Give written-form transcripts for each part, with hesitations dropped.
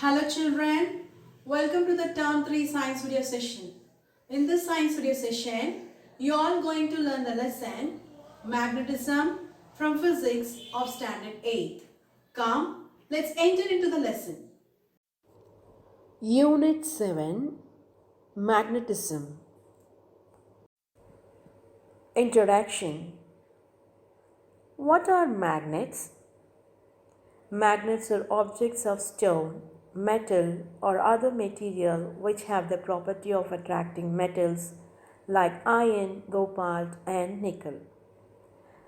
Hello children, welcome to the term 3 science video session. In this science video session, you are all going to learn the lesson Magnetism from physics of standard 8. Come, let's enter into the lesson. Unit 7 Magnetism. Introduction. What are magnets? Magnets are objects of stone, metal, or other material which have the property of attracting metals like iron, cobalt, and nickel.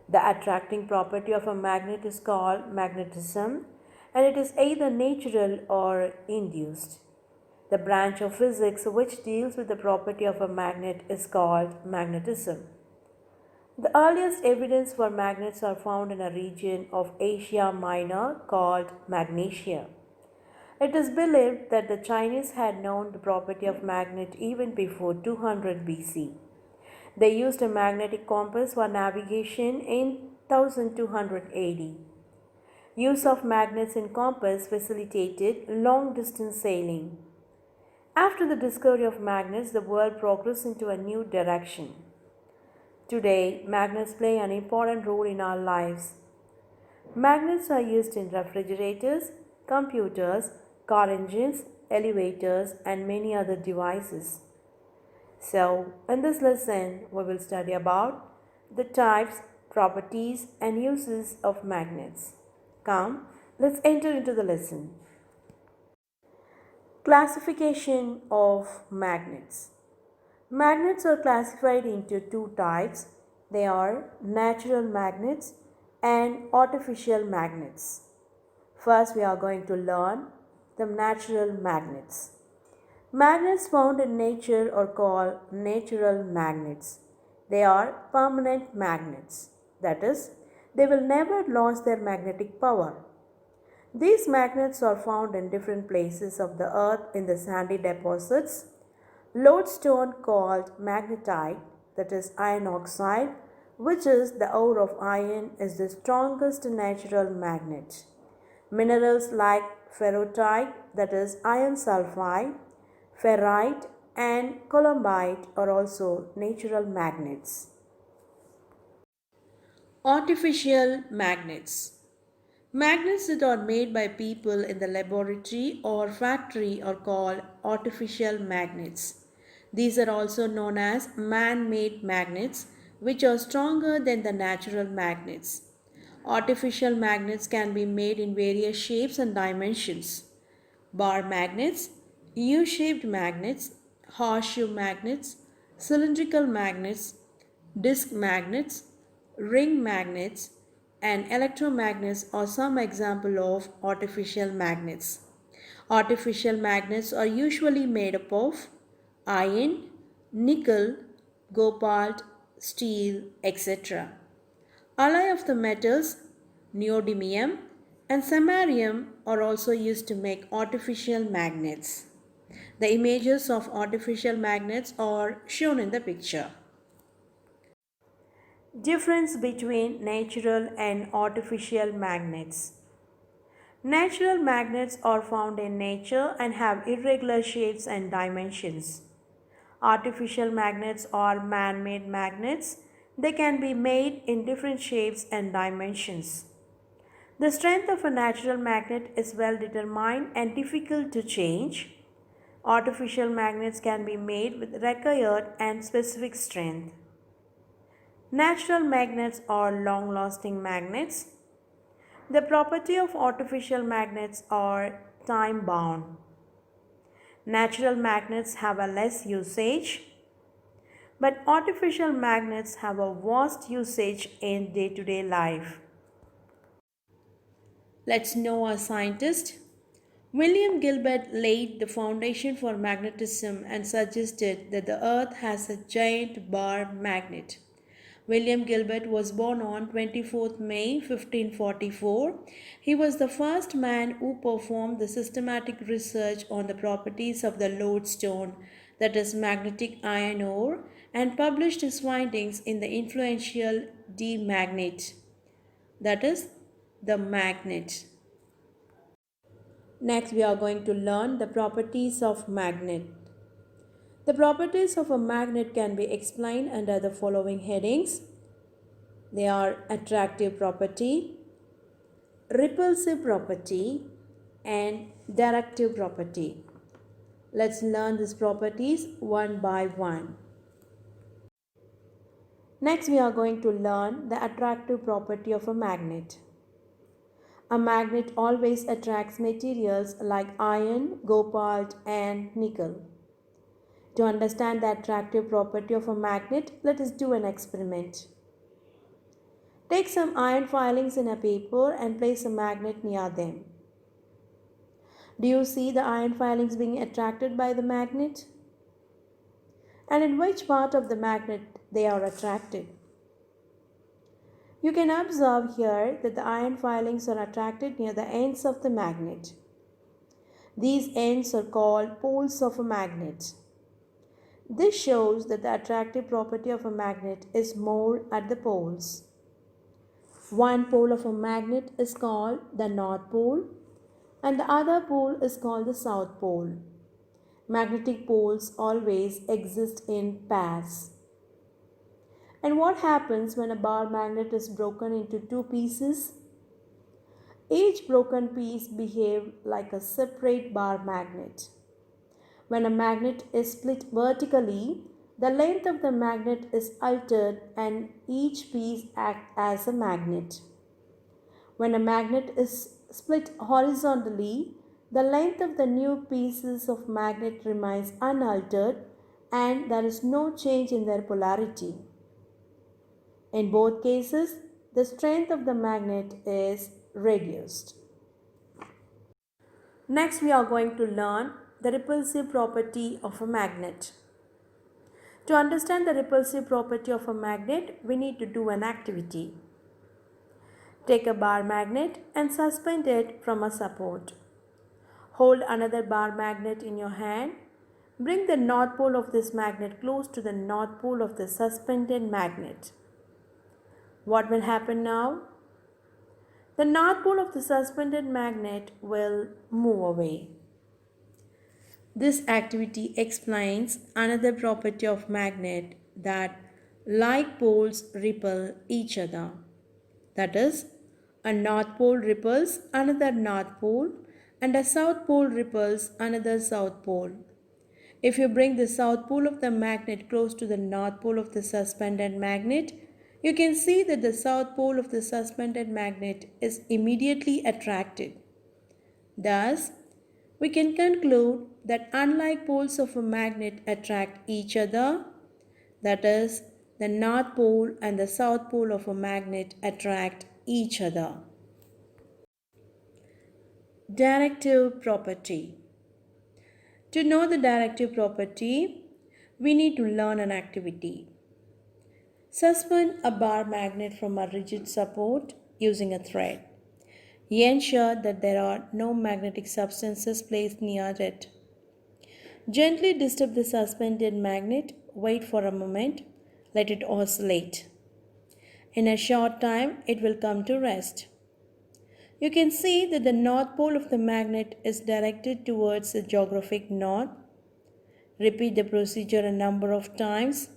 The attracting property of a magnet is called magnetism, and it is either natural or induced. The branch of physics which deals with the property of a magnet is called magnetism. The earliest evidence for magnets are found in a region of Asia Minor called Magnesia. It is believed that the Chinese had known the property of magnet even before 200 BC. They used a magnetic compass for navigation in 1200 AD. Use of magnets in compass facilitated long distance sailing. After the discovery of magnets, the world progressed into a new direction. Today, magnets play an important role in our lives. Magnets are used in refrigerators, computers, car engines, elevators, and many other devices. So, in this lesson, we will study about the types, properties, and uses of magnets. Come, let's enter into the lesson. Classification of magnets. Magnets are classified into two types. They are natural magnets and artificial magnets. First, we are going to learn the natural magnets. Magnets found in nature are called natural magnets. They are permanent magnets. That is, they will never lose their magnetic power. These magnets are found in different places of the earth in the sandy deposits. Lodestone called magnetite, that is iron oxide, which is the ore of iron, is the strongest natural magnet. Minerals like ferrotite, that is iron sulfide, ferrite, and columbite are also natural magnets. Artificial magnets. Magnets that are made by people in the laboratory or factory are called artificial magnets. These are also known as man-made magnets, which are stronger than the natural magnets. Artificial magnets can be made in various shapes and dimensions. Bar magnets, U-shaped magnets, horseshoe magnets, cylindrical magnets, disc magnets, ring magnets, and electromagnets are some examples of artificial magnets. Artificial magnets are usually made up of iron, nickel, cobalt, steel, etc. Alloy of the metals, neodymium and samarium are also used to make artificial magnets. The images of artificial magnets are shown in the picture. Difference between natural and artificial magnets. Natural magnets are found in nature and have irregular shapes and dimensions. Artificial magnets are man-made magnets. They can be made in different shapes and dimensions. The strength of a natural magnet is well determined and difficult to change. Artificial magnets can be made with required and specific strength. Natural magnets are long-lasting magnets. The property of artificial magnets are time-bound. Natural magnets have a less usage, but artificial magnets have a vast usage in day-to-day life. Let's know a scientist. William Gilbert laid the foundation for magnetism and suggested that the earth has a giant bar magnet. William Gilbert was born on 24th May 1544. He was the first man who performed the systematic research on the properties of the lodestone, that is magnetic iron ore, and published his findings in the influential DIAMAGNETIC, that is the magnet. Next, we are going to learn the properties of magnet. The properties of a magnet can be explained under the following headings. They are attractive property, repulsive property, and directive property. Let's learn these properties one by one. Next, we are going to learn the attractive property of a magnet. A magnet always attracts materials like iron, cobalt, and nickel. To understand the attractive property of a magnet, let us do an experiment. Take some iron filings in a paper and place a magnet near them. Do you see the iron filings being attracted by the magnet? And in which part of the magnet they are attracted? You can observe here that the iron filings are attracted near the ends of the magnet. These ends are called poles of a magnet. This shows that the attractive property of a magnet is more at the poles. One pole of a magnet is called the North Pole and the other pole is called the South Pole. Magnetic poles always exist in pairs. And what happens when a bar magnet is broken into two pieces? Each broken piece behaves like a separate bar magnet. When a magnet is split vertically, the length of the magnet is altered and each piece acts as a magnet. When a magnet is split horizontally, the length of the new pieces of magnet remains unaltered and there is no change in their polarity. In both cases, the strength of the magnet is reduced. Next, we are going to learn the repulsive property of a magnet. To understand the repulsive property of a magnet, we need to do an activity. Take a bar magnet and suspend it from a support. Hold another bar magnet in your hand. Bring the north pole of this magnet close to the north pole of the suspended magnet. What will happen now? The north pole of the suspended magnet will move away. This activity explains another property of magnet, that like poles repel each other. That is, a north pole repels another north pole and a south pole repels another south pole. If you bring the south pole of the magnet close to the north pole of the suspended magnet, you can see that the south pole of the suspended magnet is immediately attracted. Thus, we can conclude that unlike poles of a magnet attract each other, that is, the north pole and the south pole of a magnet attract each other. Directive property. To know the directive property, we need to learn an activity. Suspend a bar magnet from a rigid support using a thread. Ensure that there are no magnetic substances placed near it. Gently disturb the suspended magnet, wait for a moment, let it oscillate. In a short time, it will come to rest. You can see that the north pole of the magnet is directed towards the geographic north. Repeat the procedure a number of times.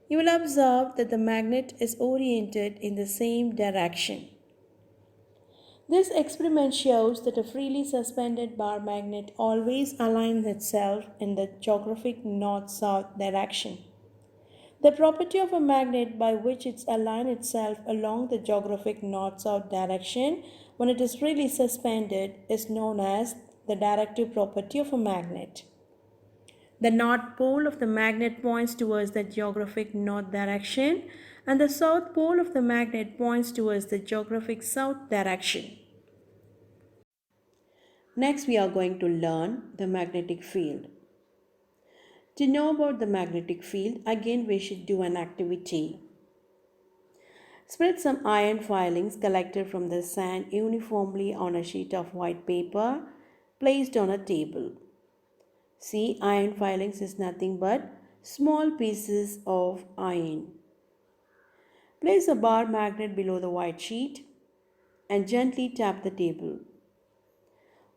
You will observe that the magnet is oriented in the same direction. This experiment shows that a freely suspended bar magnet always aligns itself in the geographic north-south direction. The property of a magnet by which it aligns itself along the geographic north-south direction when it is freely suspended is known as the directive property of a magnet. The north pole of the magnet points towards the geographic north direction and the south pole of the magnet points towards the geographic south direction. Next, we are going to learn the magnetic field. To know about the magnetic field, again we should do an activity. Spread some iron filings collected from the sand uniformly on a sheet of white paper placed on a table. See, iron filings is nothing but small pieces of iron. Place a bar magnet below the white sheet and gently tap the table.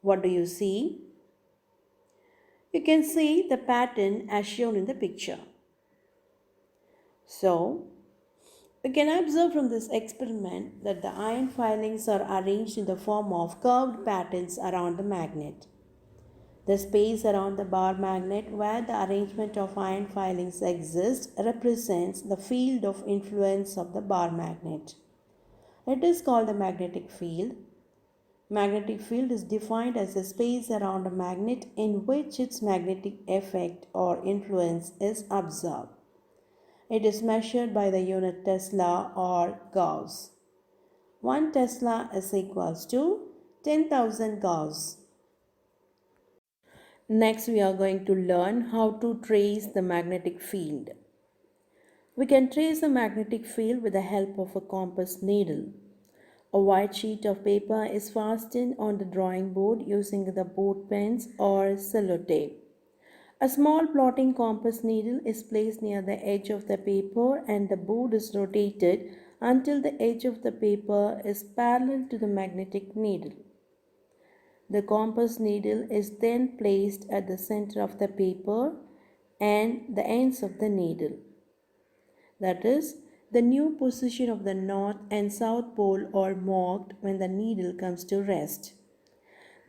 What do you see? You can see the pattern as shown in the picture. So, you can observe from this experiment that the iron filings are arranged in the form of curved patterns around the magnet. The space around the bar magnet where the arrangement of iron filings exists represents the field of influence of the bar magnet. It is called the magnetic field. Magnetic field is defined as the space around a magnet in which its magnetic effect or influence is observed. It is measured by the unit Tesla or Gauss. 1 Tesla is equals to 10,000 Gauss. Next, we are going to learn how to trace the magnetic field. We can trace the magnetic field with the help of a compass needle. A white sheet of paper is fastened on the drawing board using the board pens or sellotape. A small plotting compass needle is placed near the edge of the paper and the board is rotated until the edge of the paper is parallel to the magnetic needle. The compass needle is then placed at the center of the paper and the ends of the needle. That is, the new position of the north and south pole are marked when the needle comes to rest.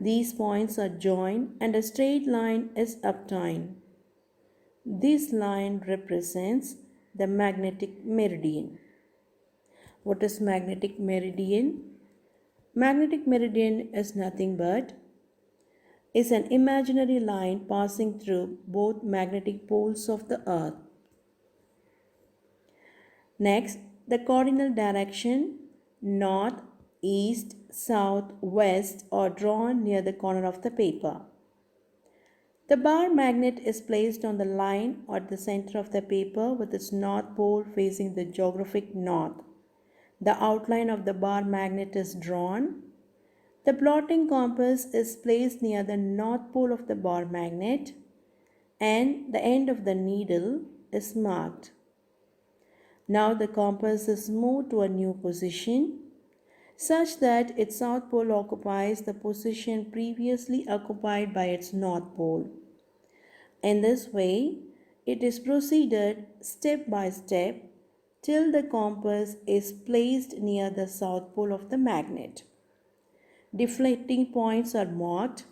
These points are joined and a straight line is obtained. This line represents the magnetic meridian. What is magnetic meridian? Magnetic meridian is nothing but is an imaginary line passing through both magnetic poles of the earth. Next, the cardinal direction north, east, south, west are drawn near the corner of the paper. The bar magnet is placed on the line at the center of the paper with its north pole facing the geographic north. The outline of the bar magnet is drawn. The plotting compass is placed near the north pole of the bar magnet and the end of the needle is marked. Now the compass is moved to a new position such that its south pole occupies the position previously occupied by its north pole. In this way, it is proceeded step by step till the compass is placed near the south pole of the magnet. Deflecting points are marked.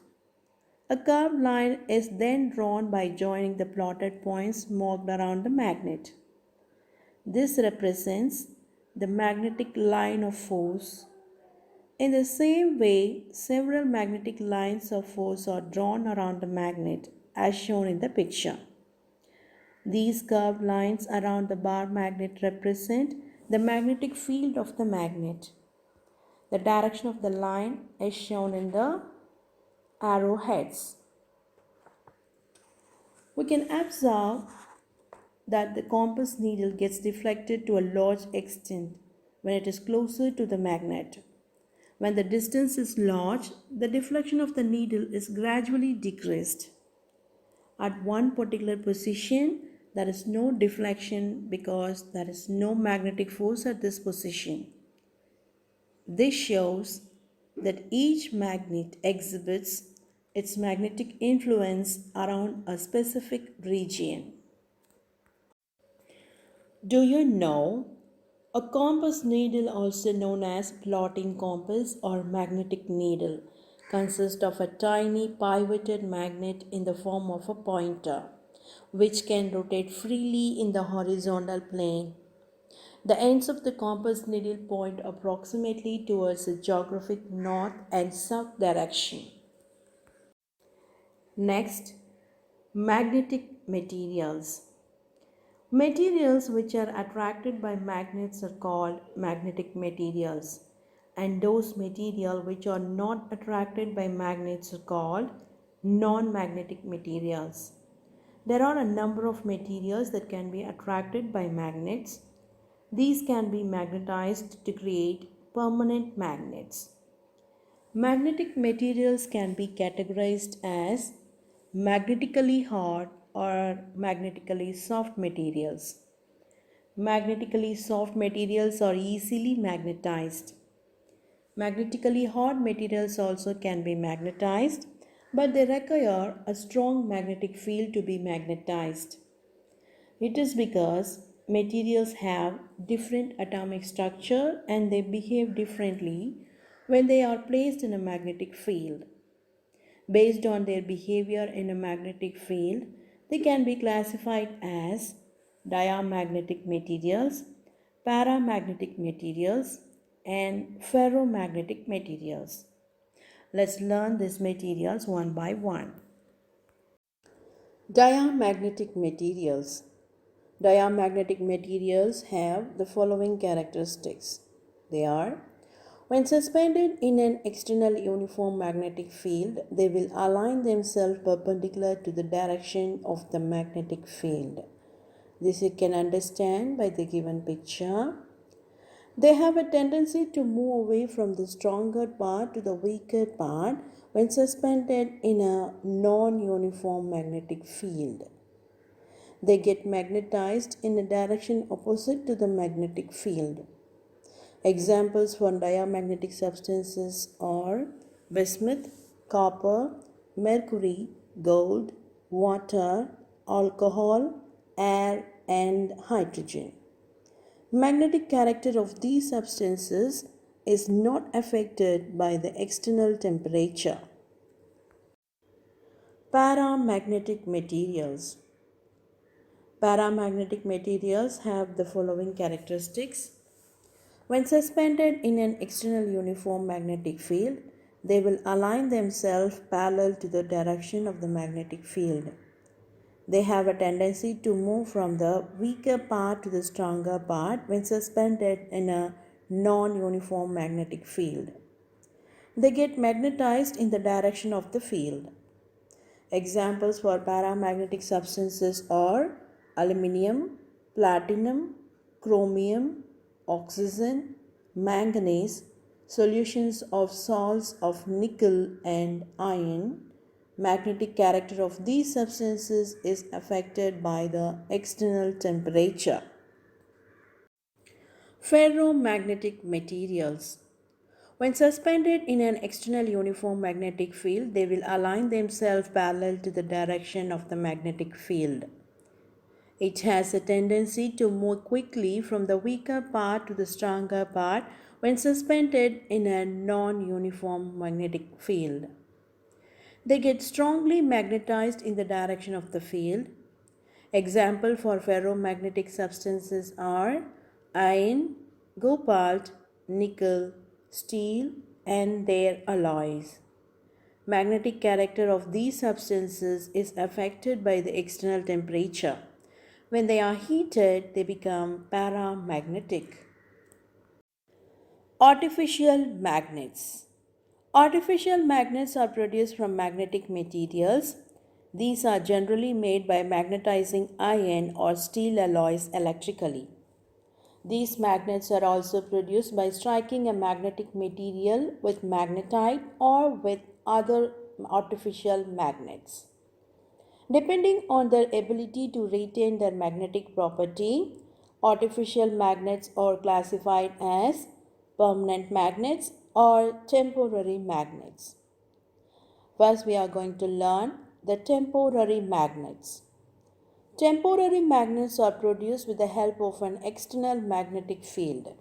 A curved line is then drawn by joining the plotted points marked around the magnet. This represents the magnetic line of force. In the same way, several magnetic lines of force are drawn around the magnet as shown in the picture. These curved lines around the bar magnet represent the magnetic field of the magnet. The direction of the line is shown in the arrowheads. We can observe that the compass needle gets deflected to a large extent when it is closer to the magnet. When the distance is large, the deflection of the needle is gradually decreased. At one particular position, there is no deflection because there is no magnetic force at this position. This shows that each magnet exhibits its magnetic influence around a specific region. Do you know a compass needle, also known as plotting compass or magnetic needle, consists of a tiny pivoted magnet in the form of a pointer, which can rotate freely in the horizontal plane. The ends of the compass needle point approximately towards the geographic north and south direction. Next, magnetic materials. Materials which are attracted by magnets are called magnetic materials, and those materials which are not attracted by magnets are called non-magnetic materials. There are a number of materials that can be attracted by magnets. These can be magnetized to create permanent magnets. Magnetic materials can be categorized as magnetically hard or magnetically soft materials. Magnetically soft materials are easily magnetized. Magnetically hot materials also can be magnetized, but they require a strong magnetic field to be magnetized. It is because materials have different atomic structure and they behave differently when they are placed in a magnetic field. Based on their behavior in a magnetic field, they can be classified as diamagnetic materials, paramagnetic materials, and ferromagnetic materials. Let's learn these materials one by one. Diamagnetic materials. Diamagnetic materials have the following characteristics. They are: when suspended in an external uniform magnetic field, they will align themselves perpendicular to the direction of the magnetic field. This you can understand by the given picture. They have a tendency to move away from the stronger part to the weaker part when suspended in a non-uniform magnetic field. They get magnetized in a direction opposite to the magnetic field. Examples for diamagnetic substances are bismuth, copper, mercury, gold, water, alcohol, air, and hydrogen. Magnetic character of these substances is not affected by the external temperature. Paramagnetic materials. Paramagnetic materials have the following characteristics. When suspended in an external uniform magnetic field, they will align themselves parallel to the direction of the magnetic field. They have a tendency to move from the weaker part to the stronger part when suspended in a non-uniform magnetic field. They get magnetized in the direction of the field. Examples for paramagnetic substances are aluminum, platinum, chromium, oxygen, manganese, solutions of salts of nickel and iron. Magnetic character of these substances is affected by the external temperature. Ferromagnetic materials. When suspended in an external uniform magnetic field, they will align themselves parallel to the direction of the magnetic field. It has a tendency to move quickly from the weaker part to the stronger part when suspended in a non-uniform magnetic field. They get strongly magnetized in the direction of the field. Example for ferromagnetic substances are iron, cobalt, nickel, steel, and their alloys. Magnetic character of these substances is affected by the external temperature. When they are heated, they become paramagnetic. Artificial magnets. Artificial magnets are produced from magnetic materials. These are generally made by magnetizing iron or steel alloys electrically. These magnets are also produced by striking a magnetic material with magnetite or with other artificial magnets. Depending on their ability to retain their magnetic property, artificial magnets are classified as permanent magnets or temporary magnets. First, we are going to learn the temporary magnets. Temporary magnets are produced with the help of an external magnetic field.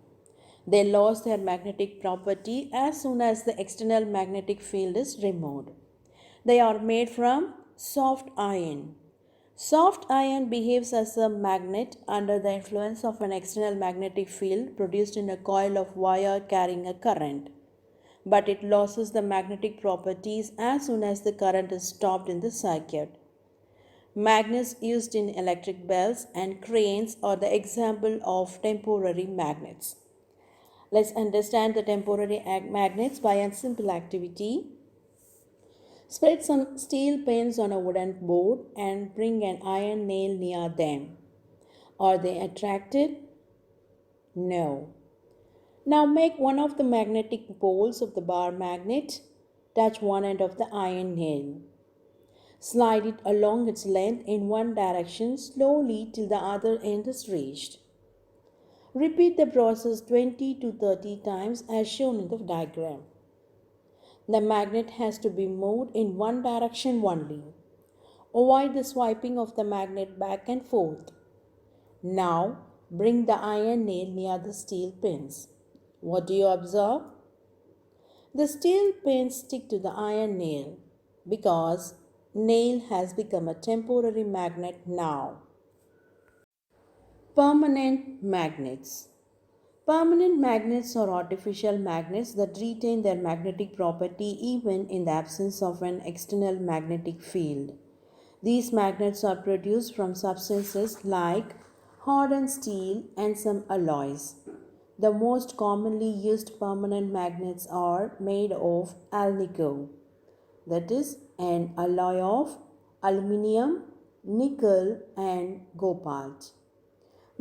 They lose their magnetic property as soon as the external magnetic field is removed. They are made from soft iron. Soft iron behaves as a magnet under the influence of an external magnetic field produced in a coil of wire carrying a current. But it loses the magnetic properties as soon as the current is stopped in the circuit. Magnets used in electric bells and cranes are the example of temporary magnets. Let's understand the temporary magnets by a simple activity. Spread some steel pins on a wooden board and bring an iron nail near them. Are they attracted? No. Now make one of the magnetic poles of the bar magnet touch one end of the iron nail. Slide it along its length in one direction slowly till the other end is reached. Repeat the process 20 to 30 times as shown in the diagram. The magnet has to be moved in one direction only. Avoid the swiping of the magnet back and forth. Now, bring the iron nail near the steel pins. What do you observe? The steel pins stick to the iron nail because nail has become a temporary magnet now. Permanent magnets. Permanent magnets are artificial magnets that retain their magnetic property even in the absence of an external magnetic field. These magnets are produced from substances like hardened steel and some alloys. The most commonly used permanent magnets are made of alnico, that is, an alloy of aluminium, nickel, and cobalt.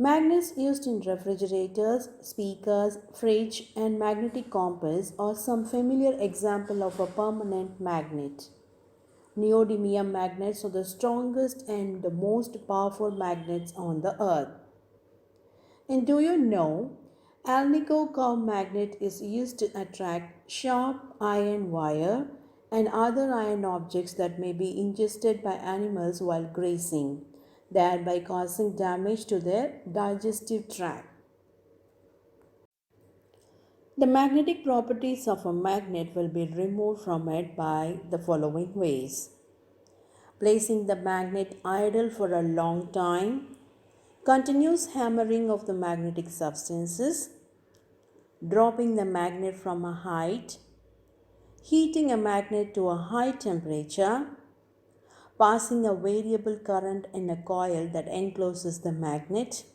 Magnets used in refrigerators, speakers, fridge, and magnetic compass are some familiar example of a permanent magnet. Neodymium magnets are the strongest and the most powerful magnets on the earth. And do you know, alnico curve magnet is used to attract sharp iron wire and other iron objects that may be ingested by animals while grazing, thereby causing damage to their digestive tract. The magnetic properties of a magnet will be removed from it by the following ways: placing the magnet idle for a long time, continuous hammering of the magnetic substances, dropping the magnet from a height, heating a magnet to a high temperature, passing a variable current in a coil that encloses the magnet,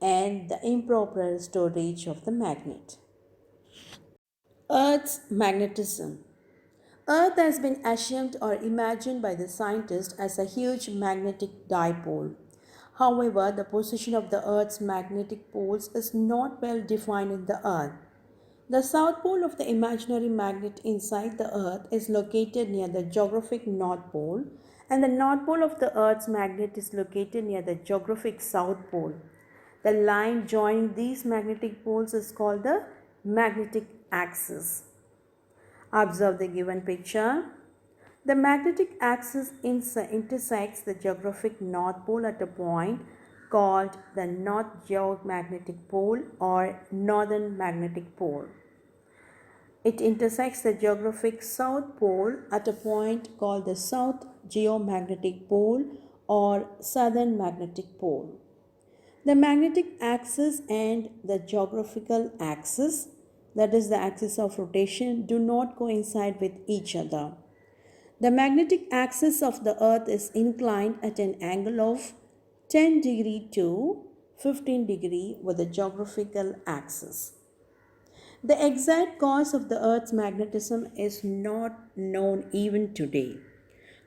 and the improper storage of the magnet. Earth's magnetism. Earth has been assumed or imagined by the scientists as a huge magnetic dipole. However, the position of the Earth's magnetic poles is not well defined in the Earth. The south pole of the imaginary magnet inside the Earth is located near the geographic North Pole, and the North Pole of the Earth's magnet is located near the geographic South Pole. The line joining these magnetic poles is called the magnetic axis. Observe the given picture. The magnetic axis intersects the geographic North Pole at a point called the North Geomagnetic Pole or Northern Magnetic Pole. It intersects the geographic South Pole at a point called the South Geomagnetic Pole or Southern Magnetic Pole. The magnetic axis and the geographical axis, that is the axis of rotation, do not coincide with each other. The magnetic axis of the Earth is inclined at an angle of 10 degree to 15 degree with the geographical axis. The exact cause of the Earth's magnetism is not known even today.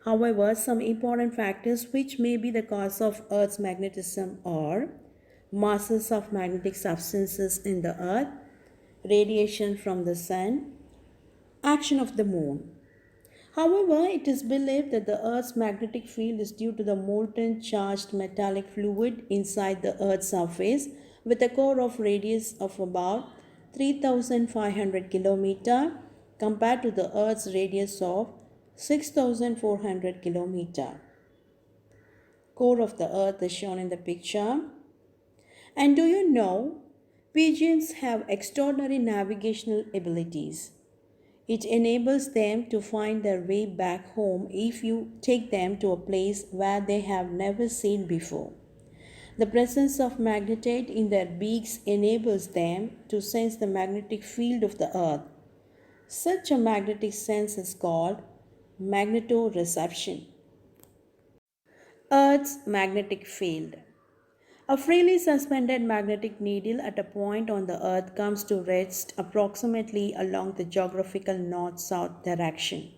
However, some important factors which may be the cause of Earth's magnetism are masses of magnetic substances in the Earth, radiation from the Sun, action of the Moon. However, it is believed that the Earth's magnetic field is due to the molten charged metallic fluid inside the Earth's surface with a core of radius of about 3,500 km compared to the Earth's radius of 6,400 km. Core of the Earth is shown in the picture. And do you know, pigeons have extraordinary navigational abilities. It enables them to find their way back home if you take them to a place where they have never seen before. The presence of magnetite in their beaks enables them to sense the magnetic field of the earth. Such a magnetic sense is called magnetoreception. Earth's magnetic field. A freely suspended magnetic needle at a point on the earth comes to rest approximately along the geographical north-south direction.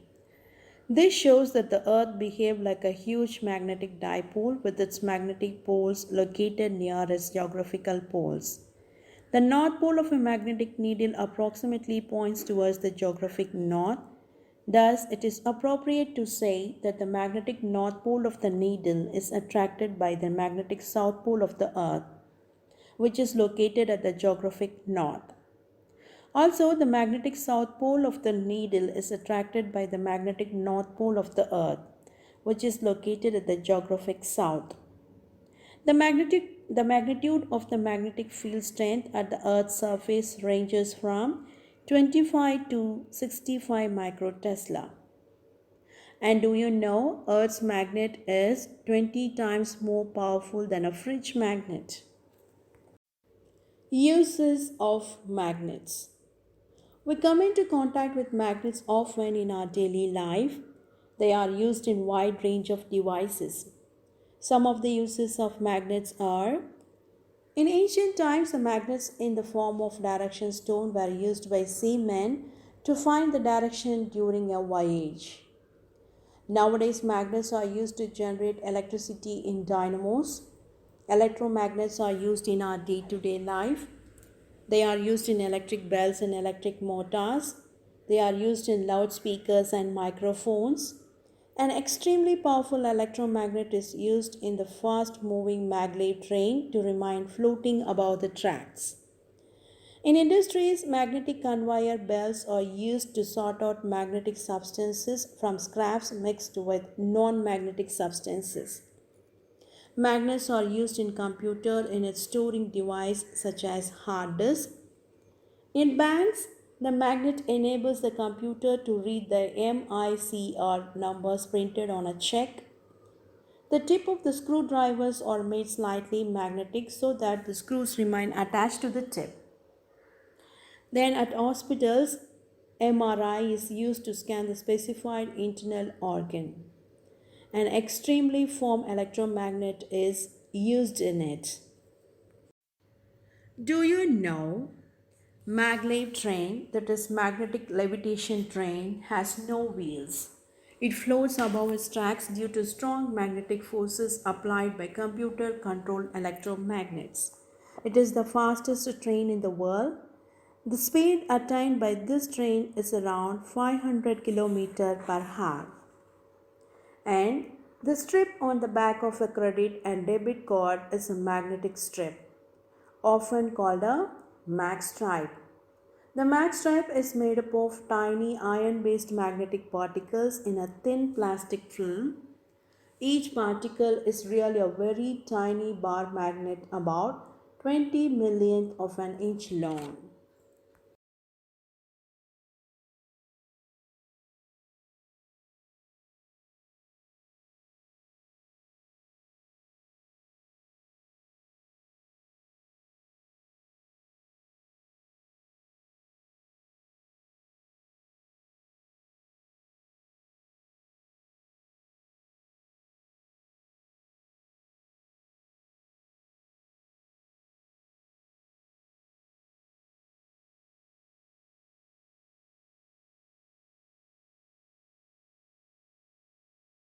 This shows that the earth behaved like a huge magnetic dipole with its magnetic poles located near its geographical poles. The north pole of a magnetic needle approximately points towards the geographic north. Thus, it is appropriate to say that the magnetic north pole of the needle is attracted by the magnetic south pole of the earth. which is located at the geographic north. Also, the magnetic south pole of the needle is attracted by the magnetic north pole of the earth, which is located at the geographic south. The magnitude of the magnetic field strength at the earth's surface ranges from 25 to 65 microtesla. And do you know Earth's magnet is 20 times more powerful than a fridge magnet? Uses of magnets. We come into contact with magnets often in our daily life. They are used in wide range of devices. Some of the uses of magnets are: in ancient times, the magnets in the form of direction stone were used by seamen to find the direction during a voyage. Nowadays, magnets are used to generate electricity in dynamos. Electromagnets are used in our day-to-day life. They are used in electric bells and electric motors. They are used in loudspeakers and microphones. An extremely powerful electromagnet is used in the fast-moving maglev train to remain floating above the tracks. In industries, magnetic conveyor belts are used to sort out magnetic substances from scraps mixed with non-magnetic substances. Magnets are used in computer in its storing device such as hard disk. In banks, the magnet enables the computer to read the MICR numbers printed on a check. The tip of the screwdrivers are made slightly magnetic so that the screws remain attached to the tip. Then at hospitals, MRI is used to scan the specified internal organ. An extremely firm electromagnet is used in it. Do you know maglev train, that is magnetic levitation train, has no wheels. It floats above its tracks due to strong magnetic forces applied by computer controlled electromagnets. It is the fastest train in the world. The speed attained by this train is around 500 km per hour. And the strip on the back of a credit and debit card is a magnetic strip, often called a mag stripe. The mag stripe is made up of tiny iron-based magnetic particles in a thin plastic film. Each particle is really a very tiny bar magnet about 20 millionth of an inch long.